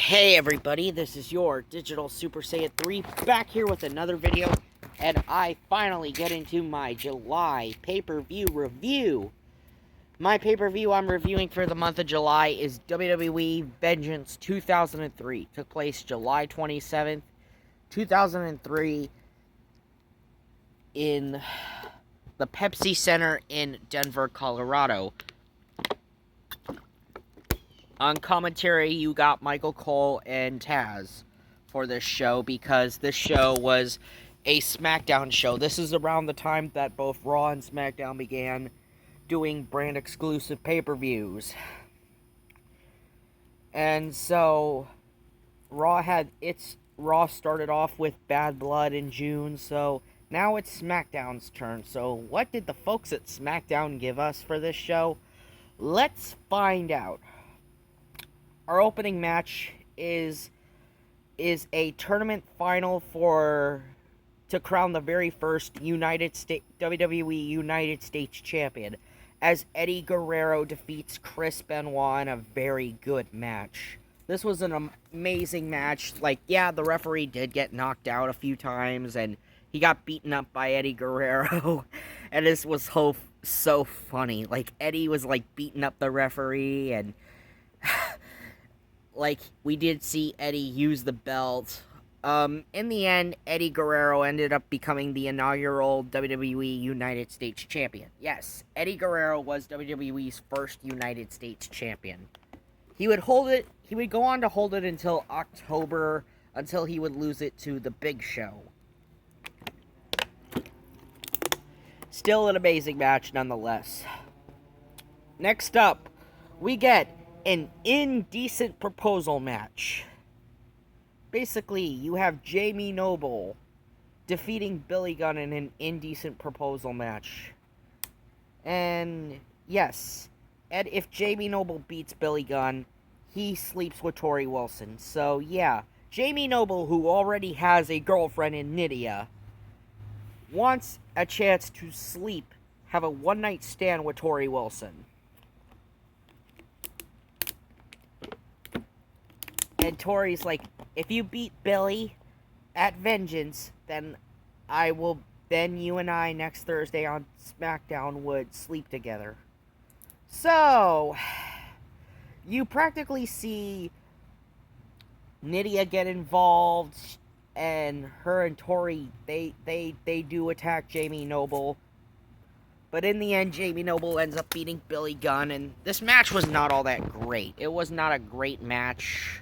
Hey everybody, this is your Digital Super Saiyan 3 back here with another video, and I finally get into my July pay-per-view review. My pay-per-view I'm reviewing for the month of July is WWE Vengeance 2003. Took place July 27th, 2003 in the Pepsi Center in Denver, Colorado. On commentary, you got Michael Cole and Taz for this show because this show was a SmackDown show. This is around the time that both Raw and SmackDown began doing brand-exclusive pay-per-views. And so, Raw started off with Bad Blood in June, so now it's SmackDown's turn. So, what did the folks at SmackDown give us for this show? Let's find out. Our opening match is a tournament final to crown the very first WWE United States champion, as Eddie Guerrero defeats Chris Benoit in a very good match. This was an amazing match. Like, yeah, the referee did get knocked out a few times, and he got beaten up by Eddie Guerrero, and this was so funny. Like, Eddie was, like, beating up the referee, and like, we did see Eddie use the belt. In the end, Eddie Guerrero ended up becoming the inaugural WWE United States champion. Yes, Eddie Guerrero was WWE's first United States champion. He would go on to hold it until October, until he would lose it to The Big Show. Still an amazing match nonetheless. Next up, we get an indecent proposal match. Basically, you have Jamie Noble defeating Billy Gunn in an indecent proposal match. And yes, if Jamie Noble beats Billy Gunn, he sleeps with Tori Wilson. So yeah, Jamie Noble, who already has a girlfriend in Nydia, wants a chance to have a one-night stand with Tori Wilson. And Tori's like, if you beat Billy at Vengeance, then you and I next Thursday on SmackDown would sleep together. So, you practically see Nydia get involved, and her and Tori, they do attack Jamie Noble. But in the end, Jamie Noble ends up beating Billy Gunn, and this match was not all that great. It was not a great match.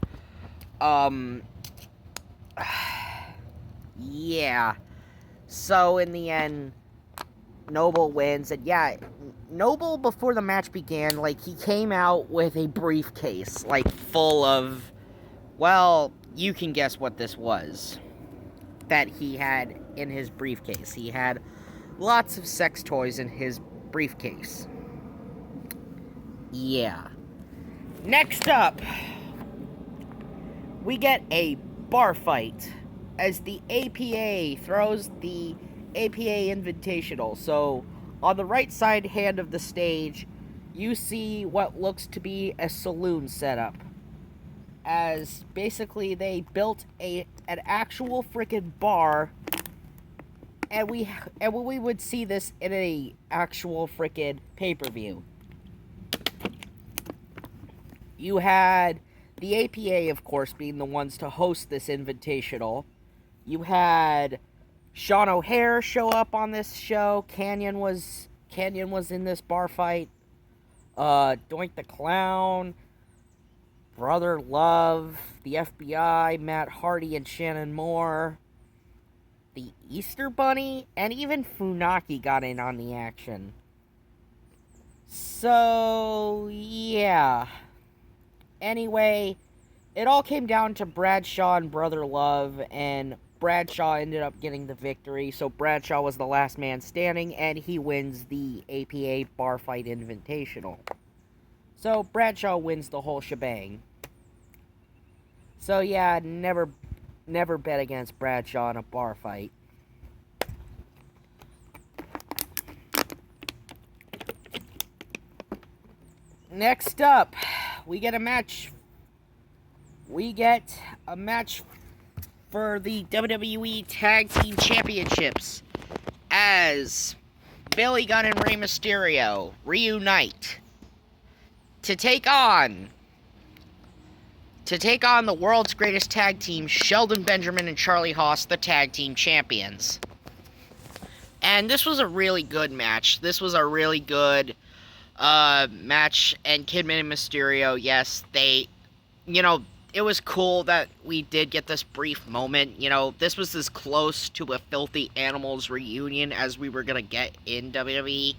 Yeah. So, in the end, Noble wins. And yeah, Noble, before the match began, like, he came out with a briefcase, like, full of, well, you can guess what this was that he had in his briefcase. He had lots of sex toys in his briefcase. Yeah. Next up, we get a bar fight as the APA throws the APA Invitational. So, on the right side hand of the stage, you see what looks to be a saloon setup. As basically they built an actual freaking bar, and we would see this in a actual freaking pay-per-view. You had the APA, of course, being the ones to host this invitational. You had Sean O'Hare show up on this show. Canyon was in this bar fight. Doink the Clown, Brother Love, the FBI, Matt Hardy and Shannon Moore, the Easter Bunny, and even Funaki got in on the action. So, yeah. Anyway, it all came down to Bradshaw and Brother Love, and Bradshaw ended up getting the victory. So Bradshaw was the last man standing, and he wins the APA Bar Fight Invitational. So Bradshaw wins the whole shebang. So yeah, never bet against Bradshaw in a bar fight. Next up, we get a match we get a match for the WWE Tag Team Championships as Billy Gunn and Rey Mysterio reunite to take on the world's greatest tag team, Shelton Benjamin and Charlie Haas, the tag team champions. And this was a really good match. This was a really good match. And Kidman and Mysterio, yes, it was cool that we did get this brief moment. This was as close to a Filthy Animals reunion as we were going to get in WWE.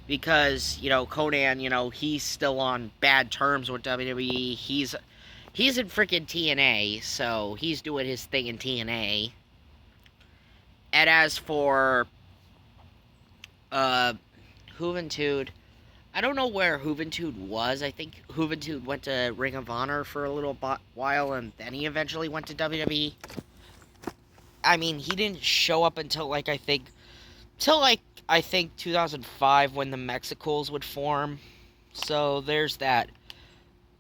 Because, Conan, he's still on bad terms with WWE. He's in freaking TNA, so he's doing his thing in TNA. And as for Juventud, I don't know where Juventud was. I think Juventud went to Ring of Honor for a little while, and then he eventually went to WWE. I mean, he didn't show up until, I think 2005 when the Mexicals would form. So, there's that.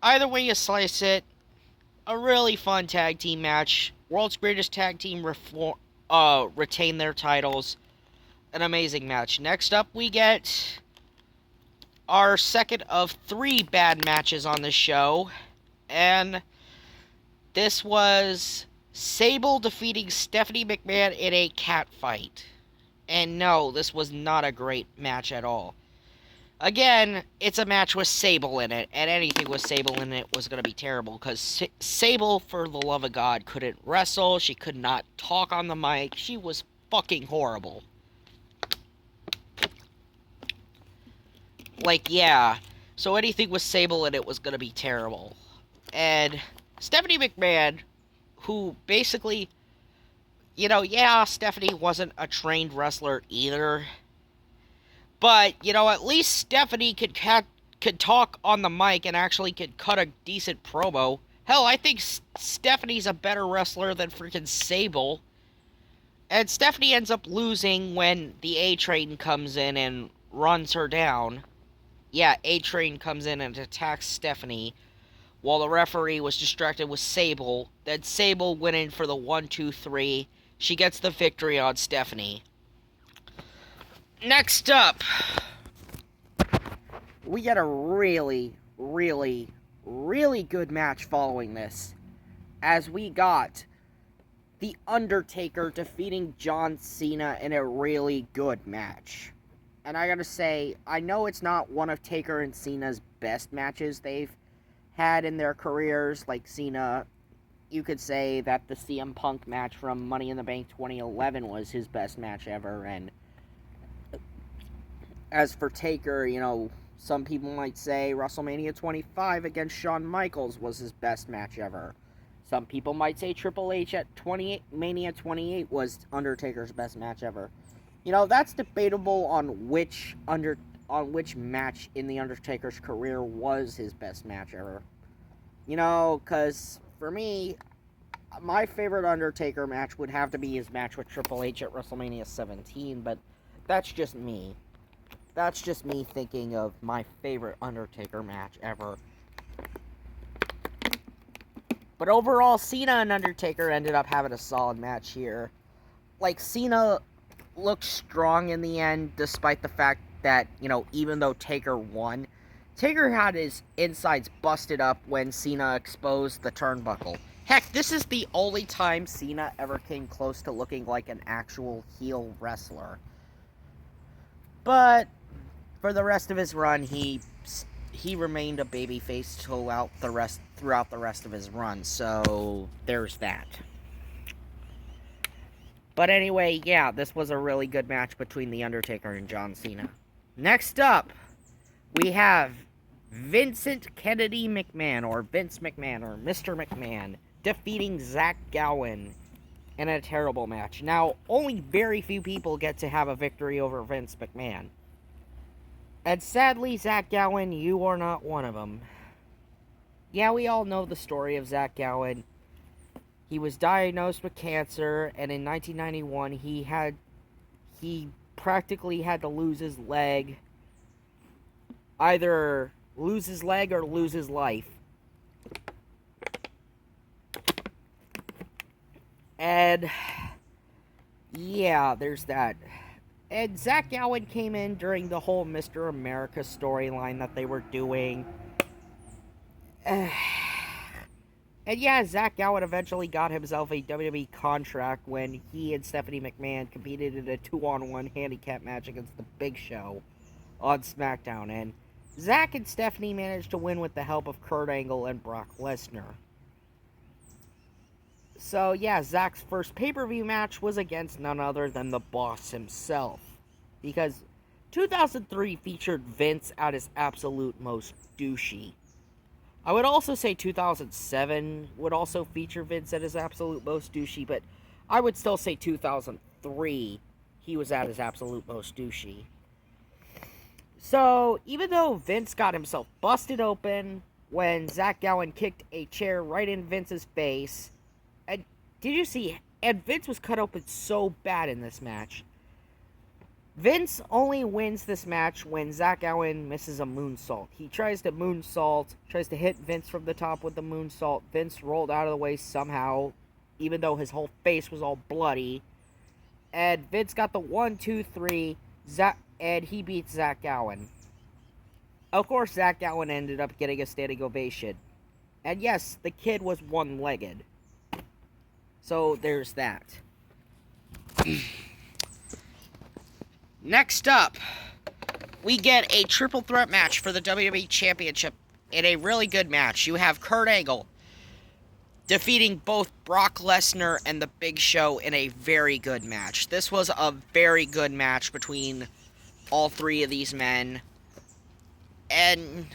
Either way you slice it, a really fun tag team match. World's greatest tag team retain their titles. An amazing match. Next up, we get our second of 3 bad matches on the show. And this was Sable defeating Stephanie McMahon in a cat fight. And no, this was not a great match at all. Again, it's a match with Sable in it, and anything with Sable in it was going to be terrible, because Sable, for the love of God, couldn't wrestle, she could not talk on the mic, she was fucking horrible. Yeah, so anything with Sable in it was going to be terrible. And Stephanie McMahon, who basically, Stephanie wasn't a trained wrestler either, but, at least Stephanie could talk on the mic and actually could cut a decent promo. Hell, I think Stephanie's a better wrestler than freaking Sable. And Stephanie ends up losing when the A-Train comes in and runs her down. Yeah, A-Train comes in and attacks Stephanie while the referee was distracted with Sable. Then Sable went in for the 1-2-3. She gets the victory on Stephanie. Next up, we get a really, really, really good match following this, as we got The Undertaker defeating John Cena in a really good match. And I gotta say, I know it's not one of Taker and Cena's best matches they've had in their careers. Like Cena, you could say that the CM Punk match from Money in the Bank 2011 was his best match ever, and as for Taker, some people might say WrestleMania 25 against Shawn Michaels was his best match ever. Some people might say Triple H at Mania 28 was Undertaker's best match ever. That's debatable on which match in the Undertaker's career was his best match ever. Because for me, my favorite Undertaker match would have to be his match with Triple H at WrestleMania 17, but that's just me. That's just me thinking of my favorite Undertaker match ever. But overall, Cena and Undertaker ended up having a solid match here. Cena looked strong in the end, despite the fact that, even though Taker won, Taker had his insides busted up when Cena exposed the turnbuckle. Heck, this is the only time Cena ever came close to looking like an actual heel wrestler. But for the rest of his run, he remained a babyface throughout the rest of his run. So there's that. But anyway, yeah, this was a really good match between The Undertaker and John Cena. Next up, we have Vincent Kennedy McMahon, or Vince McMahon, or Mr. McMahon, defeating Zach Gowen in a terrible match. Now, only very few people get to have a victory over Vince McMahon. And sadly, Zach Gowen, you are not one of them. Yeah, we all know the story of Zach Gowen. He was diagnosed with cancer, and in 1991, he practically had to lose his leg. Either lose his leg or lose his life. And yeah, there's that. And Zach Gowen came in during the whole Mr. America storyline that they were doing. And yeah, Zach Gowen eventually got himself a WWE contract when he and Stephanie McMahon competed in a 2-on-1 handicap match against The Big Show on SmackDown. And Zach and Stephanie managed to win with the help of Kurt Angle and Brock Lesnar. So yeah, Zach's first pay-per-view match was against none other than the Boss himself. Because 2003 featured Vince at his absolute most douchey. I would also say 2007 would also feature Vince at his absolute most douchey, but I would still say 2003 he was at his absolute most douchey. So, even though Vince got himself busted open when Zach Gowen kicked a chair right in Vince's face, and did you see, and Vince was cut open so bad in this match. Vince only wins this match when Zach Gowen misses a moonsault. He tries to moonsault, tries to hit Vince from the top with the moonsault. Vince rolled out of the way somehow, even though his whole face was all bloody. And Vince got the 1, 2, 3, and he beats Zach Gowen. Of course, Zach Gowen ended up getting a standing ovation. And yes, the kid was one-legged. So there's that. Next up, we get a triple threat match for the WWE Championship in a really good match. You have Kurt Angle defeating both Brock Lesnar and The Big Show in a very good match. This was a very good match between all three of these men. And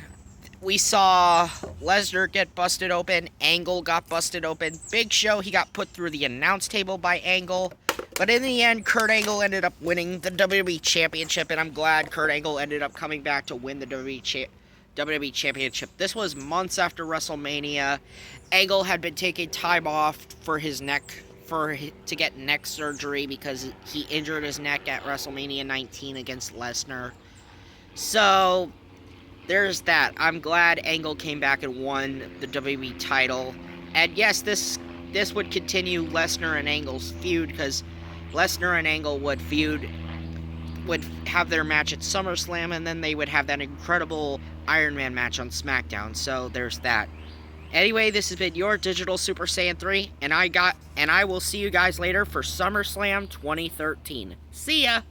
we saw Lesnar get busted open, Angle got busted open, Big Show, he got put through the announce table by Angle. But in the end, Kurt Angle ended up winning the WWE Championship, and I'm glad Kurt Angle ended up coming back to win the WWE Championship. This was months after WrestleMania. Angle had been taking time off for his neck, to get neck surgery because he injured his neck at WrestleMania 19 against Lesnar. So there's that. I'm glad Angle came back and won the WWE title. And yes, this would continue Lesnar and Angle's feud, because Lesnar and Angle would have their match at SummerSlam, and then they would have that incredible Iron Man match on SmackDown. So there's that. Anyway, this has been your Digital Super Saiyan 3, and I will see you guys later for SummerSlam 2013. See ya!